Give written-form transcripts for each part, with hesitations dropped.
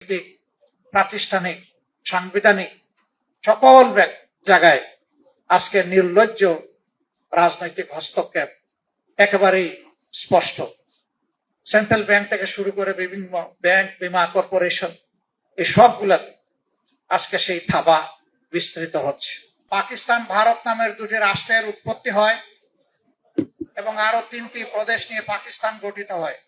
প্রাতিষ্ঠানিক, সাংবিধানিক সকল জায়গায় আজকে নির্লজ্জ রাজনৈতিক হস্তক্ষেপ একেবারেই স্পষ্ট। সেন্ট্রাল ব্যাংক থেকে শুরু করে বিভিন্ন ব্যাংক, বীমা কর্পোরেশন, এই সবগুলাতে আজকে সেই থাবা বিস্তৃত হচ্ছে। পাকিস্তান ভারত নামের দুটি রাষ্ট্রের উৎপত্তি হয় এবং আরো 3টি প্রদেশ নিয়ে পাকিস্তান গঠিত হয়।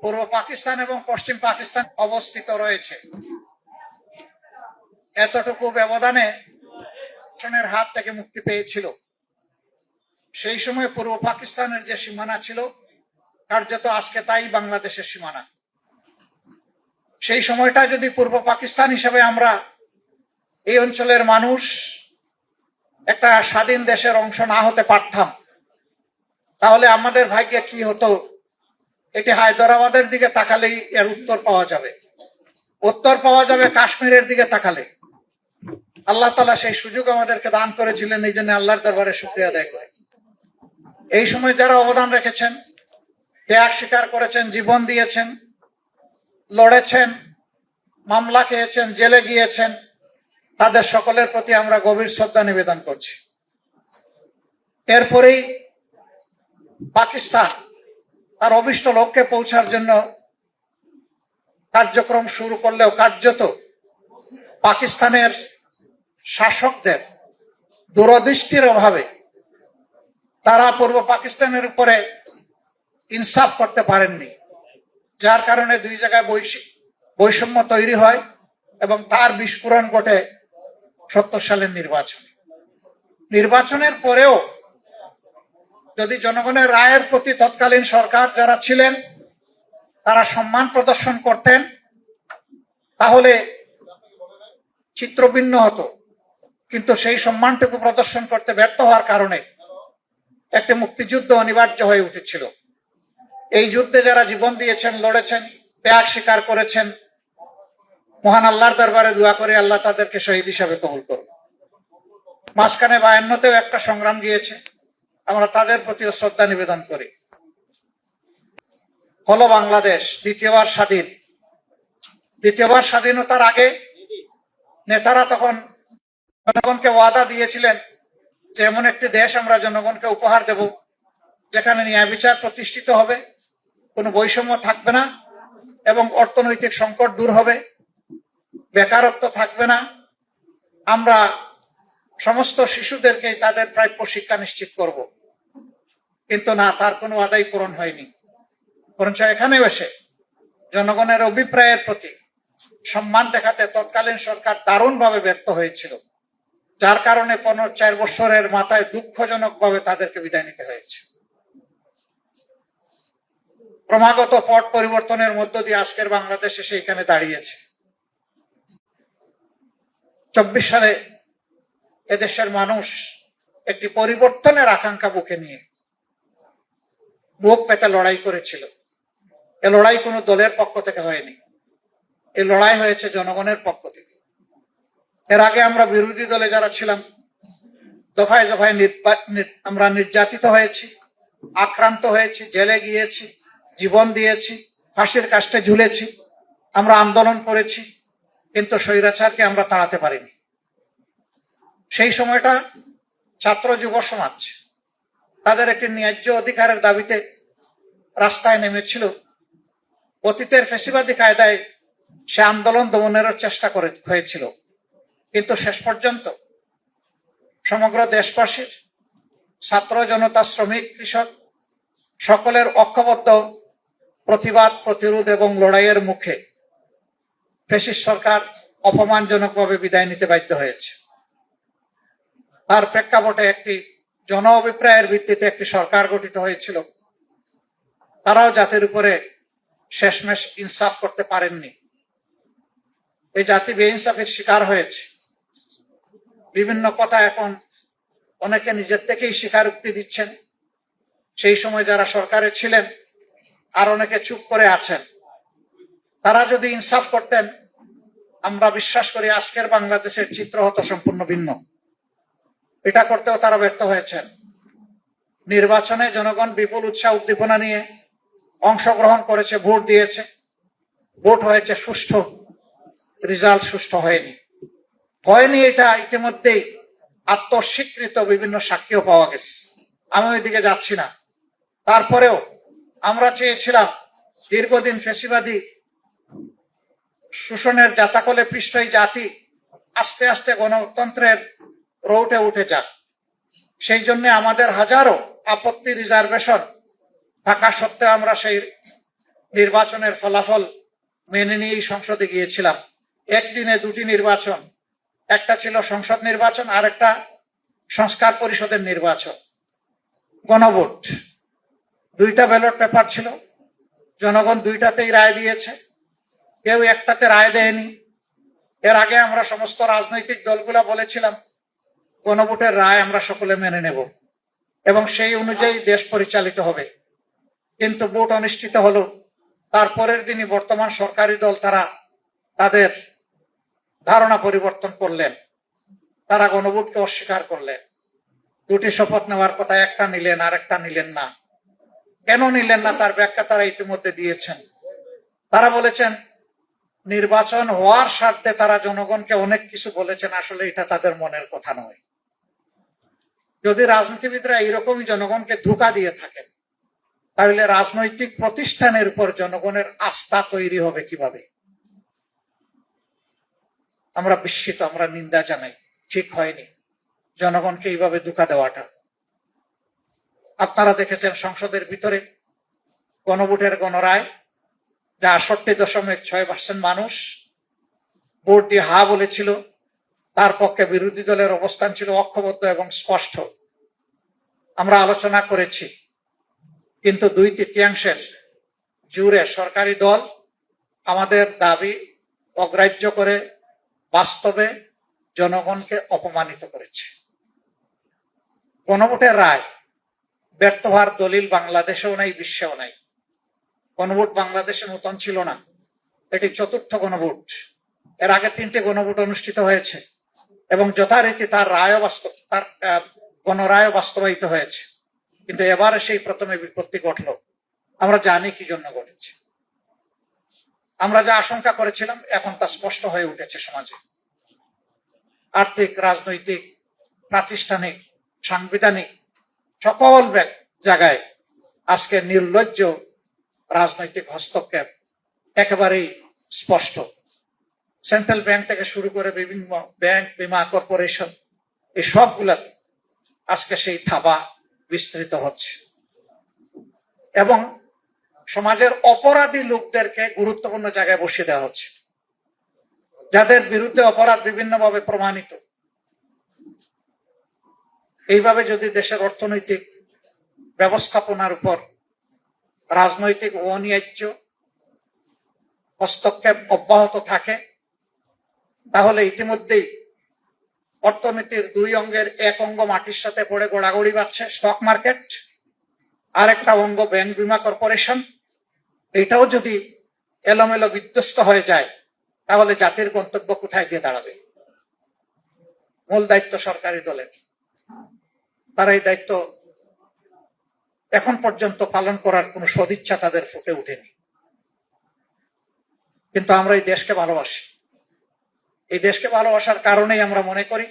পূর্ব পাকিস্তান এবং পশ্চিম পাকিস্তান অবস্থিত রয়েছে। এতটুকু ব্যবধানে শাসনের হাত থেকে মুক্তি পেয়েছিল। সেই সময় পূর্ব পাকিস্তানের যে সীমানা ছিল কার্যত আজকে তাই বাংলাদেশের সীমানা। সেই সময়টা যদি পূর্ব পাকিস্তান হিসেবে আমরা এই অঞ্চলের মানুষ একটা স্বাধীন দেশের অংশ না হতে পারতাম, তাহলে আমাদের ভাগ্যে কি হতো এটি হায়দরাবাদের দিকে তাকালেই এর উত্তর পাওয়া যাবে। উত্তর পাওয়া যাবে কাশ্মীরের দিকে তাকালে। আল্লাহ তাআলা সেই সুযোগ আমাদেরকে দান করেছিলেন, এই জন্য আল্লাহর দরবারে শুকরিয়া আদায় করি। এই সময় যারা অবদান রেখেছেন, ত্যাগ স্বীকার করেছেন, জীবন দিয়েছেন, লড়েছেন, মামলা খেয়েছেন, জেলে গিয়েছেন, তাদের সকলের প্রতি আমরা গভীর শ্রদ্ধা নিবেদন করছি। এরপরেই পাকিস্তান তার অভিষ্ট লক্ষ্যে পৌঁছার জন্য কার্যক্রম শুরু করলেও কার্যত পাকিস্তানের শাসকদের দূরদৃষ্টির অভাবে তারা পূর্ব পাকিস্তানের উপরে ইনসাফ করতে পারেননি, যার কারণে দুই জায়গায় বৈষম্য তৈরি হয় এবং তার বিস্ফোরণ ঘটে 70 সালের নির্বাচনের পরেও যদি জনগণের রায়ের প্রতি তৎকালীন সরকার যারা ছিলেন তারা সম্মান প্রদর্শন করতেন, তাহলে চিত্র ভিন্ন হতো। কিন্তু সেই সম্মানটুকু প্রদর্শন করতে ব্যর্থ হওয়ার কারণে একটি মুক্তিযুদ্ধ অনিবার্য হয়ে উঠেছিল। এই যুদ্ধে যারা জীবন দিয়েছেন, লড়েছেন, ত্যাগ স্বীকার করেছেন, মহান আল্লাহর দরবারে দোয়া করে আল্লাহ তাদেরকে শহীদ হিসাবে কবুল করুন। মাঝখানে 52তেও একটা সংগ্রাম গিয়েছে, আমরা তাদের প্রতিও শ্রদ্ধা নিবেদন করি। হলো বাংলাদেশ দ্বিতীয়বার স্বাধীন। দ্বিতীয়বার স্বাধীনতার আগে নেতারা তখন জনগণকে ওয়াদা দিয়েছিলেন যে এমন একটি দেশ আমরা জনগণকে উপহার দেব যেখানে ন্যায় বিচার প্রতিষ্ঠিত হবে, কোনো বৈষম্য থাকবে না এবং অর্থনৈতিক সংকট দূর হবে, বেকারত্ব থাকবে না, আমরা সমস্ত শিশুদেরকে তাদের প্রাপ্য শিক্ষা নিশ্চিত করব। কিন্তু না, তার কোনো ওয়াদাই পূরণ হয়নি। বরঞ্চ এখানেও এসে জনগণের অভিপ্রায়ের প্রতি সম্মান দেখাতে তৎকালীন সরকার দারুণভাবে ব্যর্থ হয়েছিল, যার কারণে 4 বছরের মাথায় দুঃখজনকভাবে তাদেরকে বিদায় নিতে হয়েছে। ক্রমাগত পট পরিবর্তনের মধ্য দিয়ে আজকের বাংলাদেশ এসে এখানে দাঁড়িয়েছে। 24 সালে এদেশের মানুষ একটি পরিবর্তনের আকাঙ্ক্ষা বুকে নিয়ে বুক পেতে লড়াই করেছিল। এ লড়াই কোনো দলের পক্ষ থেকে হয়নি, এই লড়াই হয়েছে জনগণের পক্ষ থেকে। এর আগে আমরা বিরোধী দলে যারা ছিলাম দফায় দফায় আমরা নির্যাতিত হয়েছি, আক্রান্ত হয়েছি, জেলে গিয়েছি, জীবন দিয়েছি, ফাঁসির কাস্টে ঝুলেছি, আমরা আন্দোলন করেছি, কিন্তু স্বৈরাচারকে আমরা তাড়াতে পারিনি। সেই সময়টা ছাত্র যুব সমাজ তাদের একটি ন্যায্য অধিকারের দাবিতে রাস্তায় নেমেছিল। অতীতের ফ্যাসিবাদী কায়দায় সে আন্দোলন দমনেরও চেষ্টা হয়েছিল, কিন্তু শেষ পর্যন্ত সমগ্র দেশবাসীর, ছাত্র জনতা, শ্রমিক, কৃষক সকলের ঐক্যবদ্ধ প্রতিবাদ, প্রতিরোধ এবং লড়াইয়ের মুখে ফ্যাসিস্ট সরকার অপমানজনকভাবে বিদায় নিতে বাধ্য হয়েছে। তার প্রেক্ষাপটে একটি জন অভিপ্রায়ের ভিত্তিতে একটি সরকার গঠিত হয়েছিল। তারাও জাতির উপরে শেষমেশ ইনসাফ করতে পারেননি। এই জাতি বেইনসাফের শিকার হয়েছে। বিভিন্ন কথা এখন অনেকে নিজের থেকেই স্বীকারোক্তি দিচ্ছেন। সেই সময় যারা সরকারে ছিলেন আর অনেকে চুপ করে আছেন। তারা যদি ইনসাফ করতেন, আমরা বিশ্বাস করি আজকের বাংলাদেশের চিত্র হতো সম্পূর্ণ ভিন্ন। এটা করতেও তারা ব্যর্থ হয়েছেন। নির্বাচনে জনগণ বিপুল উৎসাহ উদ্দীপনা নিয়ে অংশগ্রহণ করেছে, ভোট দিয়েছে। ভোট হয়েছে সুষ্ঠু, রেজাল্ট সুষ্ঠু হয়নি এটা ইতিমধ্যেই আত্মস্বীকৃত বিভিন্ন সাক্ষীও পাওয়া গেছে। আমি ওইদিকে যাচ্ছি না। তারপরেও আমরা চেয়েছিলাম দীর্ঘদিন ফ্যাসিবাদী শোষণের জাতাকলে পৃষ্ঠ এই জাতি আস্তে আস্তে গণতন্ত্রের রৌটে উঠে যাক। সেই জন্য আমাদের হাজারো আপত্তি রিজার্ভেশন থাকা সত্ত্বেও আমরা সেই নির্বাচনের ফলাফল মেনে নিয়েই সংসদে গিয়েছিলাম। একদিনে দুটি নির্বাচন, একটা ছিল সংসদ নির্বাচন আর একটা সংস্কার পরিষদের নির্বাচন। গণভোট, দুইটা ব্যালট পেপার ছিল, জনগণ দুইটাতেই রায় দিয়েছে, কেউ একটাতে রায় দেয়নি। এর আগে আমরা সমস্ত রাজনৈতিক দলগুলা বলেছিলাম গণভোটের রায় আমরা সকলে মেনে নেব এবং সেই অনুযায়ী দেশ পরিচালিত হবে। কিন্তু ভোট অনুষ্ঠিত হলো, তারপরের দিনই বর্তমান সরকারি দল তারা তাদের ধারণা পরিবর্তন করলেন, তারা গণভোটকে অস্বীকার করলেন। দুটি শপথ নেওয়ার কথা, একটা নিলেন আর একটা নিলেন না। কেন নিলেন না তার ব্যাখ্যা তারা ইতিমধ্যে দিয়েছেন। তারা বলেছেন নির্বাচন হওয়ার স্বার্থে তারা জনগণকে অনেক কিছু বলেছেন, আসলে এটা তাদের মনের কথা নয়। যদি রাজনীতিবিদরা এইরকমই জনগণকে ধোঁকা দিয়ে থাকেন, তাহলে রাজনৈতিক প্রতিষ্ঠানের উপর জনগণের আস্থা তৈরি হবে কিভাবে? আমরা বিস্মিত, আমরা নিন্দা জানাই, ঠিক হয়নি জনগণকে এইভাবে ধোঁকা দেওয়াটা। আপনারা দেখেছেন সংসদের ভিতরে গণভোটের গণরায়, যা ৬৮.৬% মানুষ ভোট দিয়ে হা বলেছিল, তার পক্ষে বিরোধী দলের অবস্থান ছিল ঐক্যবদ্ধ এবং স্পষ্ট। আমরা আলোচনা করেছি, কিন্তু ২/৩ জুড়ে সরকারি দল আমাদের দাবি অগ্রাহ্য করে বাস্তবে জনগণকে অপমানিত করেছে। গণভোটের রায় ব্যর্থ হওয়ার দলিল বাংলাদেশেও নাই, বিশ্বেও নাই। গণভোট বাংলাদেশের নতুন ছিল না, এটি চতুর্থ গণভোট। এর আগে ৩টে গণভোট অনুষ্ঠিত হয়েছে এবং যথারীতি তার গণরায় বাস্তবায়িত হয়েছে, কিন্তু এবারে সেই প্রথমে বিপত্তি ঘটল। আমরা জানি কি জন্য ঘটেছে। আমরা যা আশঙ্কা করেছিলাম এখন তা স্পষ্ট হয়ে উঠেছে সমাজে। আর্থিক, রাজনৈতিক, প্রাতিষ্ঠানিক, সাংবিধানিক সকল জায়গায় আজকে নির্লজ্জ রাজনৈতিক হস্তক্ষেপ একেবারেই স্পষ্ট। সেন্ট্রাল ব্যাংক থেকে শুরু করে বিভিন্ন ব্যাংক, বীমা কর্পোরেশন, এই সবগুলা আজকে সেই থাবা বিস্তৃত হচ্ছে এবং সমাজের অপরাধী লোকদেরকে গুরুত্বপূর্ণ জায়গায় বসিয়ে দেওয়া হচ্ছে, যাদের বিরুদ্ধে অপরাধ বিভিন্নভাবে প্রমাণিত। এইভাবে যদি দেশের অর্থনৈতিক ব্যবস্থাপনার উপর রাজনৈতিক অনিয়ার্য হস্তক্ষেপ অব্যাহত থাকে, তাহলে ইতিমধ্যেই অর্থনীতির দুই অঙ্গের এক অঙ্গ মাটির সাথে পড়ে গোড়াগড়ি বাচ্ছে, স্টক মার্কেট, আর একটা অঙ্গ ব্যাংক, বীমা কর্পোরেশন। এটাও যদি এলোমেলো বিধ্বস্ত হয়ে যায়, তাহলে জাতির গন্তব্য কোথায় গিয়ে দাঁড়াবে? মূল দায়িত্ব সরকারি দলের, তারা এই দায়িত্ব এখন পর্যন্ত পালন করার কোনো সদিচ্ছা তাদের ফুটে ওঠেনি। কিন্তু আমরা এই দেশকে ভালোবাসি। এই দেশকে ভালোবাসার কারণেই আমরা মনে করি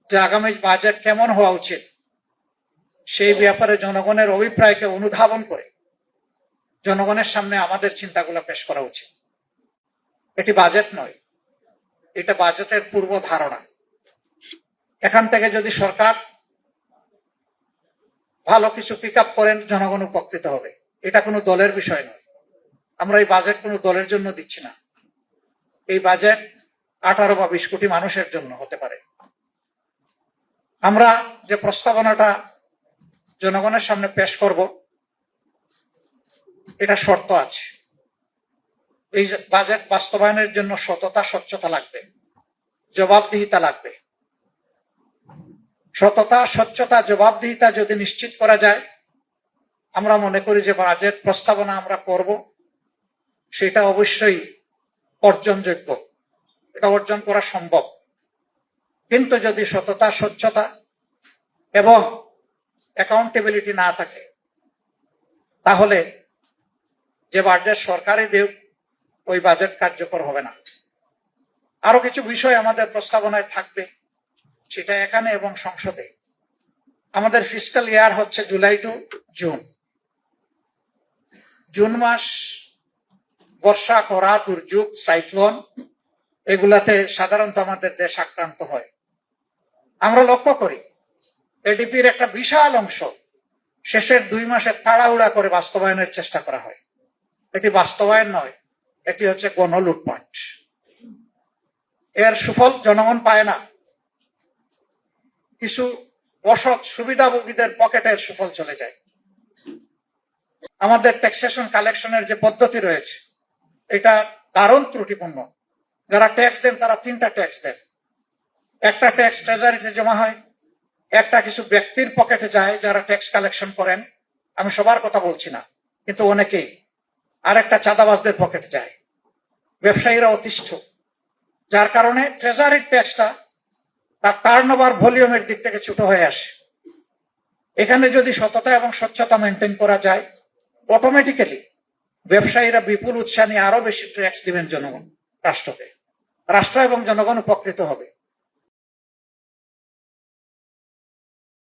যে আগামী বাজেট কেমন হওয়া উচিত সেই ব্যাপারে জনগণের অভিপ্রায়কে অনুধাবন করে জনগণের সামনে আমাদের চিন্তাগুলো পেশ করা উচিত। এটি বাজেট নয়, এটা বাজেটের পূর্ব ধারণা। এখান থেকে যদি সরকার ভালো কিছু পিক আপ করেন, জনগণ উপকৃত হবে। এটা কোনো দলের বিষয় নয়। আমরা এই বাজেট কোনো দলের জন্য দিচ্ছি না। এই বাজেট 18 বা 20 কোটি মানুষের জন্য হতে পারে। আমরা যে প্রস্তাবনাটা জনগণের সামনে পেশ করব, এটা শর্ত আছে। এই বাজেট বাস্তবায়নের জন্য সততা, স্বচ্ছতা লাগবে, জবাবদিহিতা লাগবে। সততা, স্বচ্ছতা, জবাবদিহিতা যদি নিশ্চিত করা যায়, আমরা মনে করি যে বাজেট প্রস্তাবনা আমরা করব সেটা অবশ্যই অর্জনযোগ্য, এটা অর্জন করা সম্ভব। কিন্তু যদি সততা, স্বচ্ছতা এবং অ্যাকাউন্টেবিলিটি না থাকে, তাহলে যে বাজেট সরকারি দেব ওই বাজেট কার্যকর হবে না। আরো কিছু বিষয় আমাদের প্রস্তাবনায় থাকবে, সেটা এখানে এবং সংসদে। আমাদের ফিসকাল ইয়ার হচ্ছে জুলাই টু জুন। জুন মাস বর্ষা, খরা, দুর্যোগ, সাইক্লোন এগুলাতে সাধারণত আমাদের দেশ আক্রান্ত হয়। আমরা লক্ষ্য করি এডিপির একটা বিশাল অংশ শেষের 2 মাসে তাড়াহুড়া করে বাস্তবায়নের চেষ্টা করা হয়। এটি বাস্তবায়ন নয়, এটি হচ্ছে গণলুটপাট। এর সুফল জনগণ পায় না, কিছু অসৎ সুবিধাভোগীদের পকেটের সুফল চলে যায়। আমাদের ট্যাক্সেশন কালেকশনের যে পদ্ধতি রয়েছে এটা দারুণ ত্রুটিপূর্ণ। যারা ট্যাক্স দেন তারা 3টা ট্যাক্স দেন। একটা ট্যাক্স ট্রেজারিতে জমা হয়, একটা কিছু ব্যক্তির পকেটে যায় যারা ট্যাক্স কালেকশন করেন, আমি সবার কথা বলছি না, কিন্তু অনেকেই। আর একটা চাঁদাবাজদের পকেটে যায়, ব্যবসায়ীরা অতিষ্ঠ, যার কারণে ট্রেজারির ট্যাক্সটা তার টার্নওভার ভলিউমের দিক থেকে ছোট হয়ে আসে। এখানে যদি সততা এবং স্বচ্ছতা মেনটেন করা যায়, অটোমেটিক্যালি ব্যবসায়ীরা বিপুল উৎসাহ নিয়ে আরো বেশি ট্যাক্স দিবেন জনগণ, রাষ্ট্রকে। রাষ্ট্র এবং জনগণ উপকৃত হবে।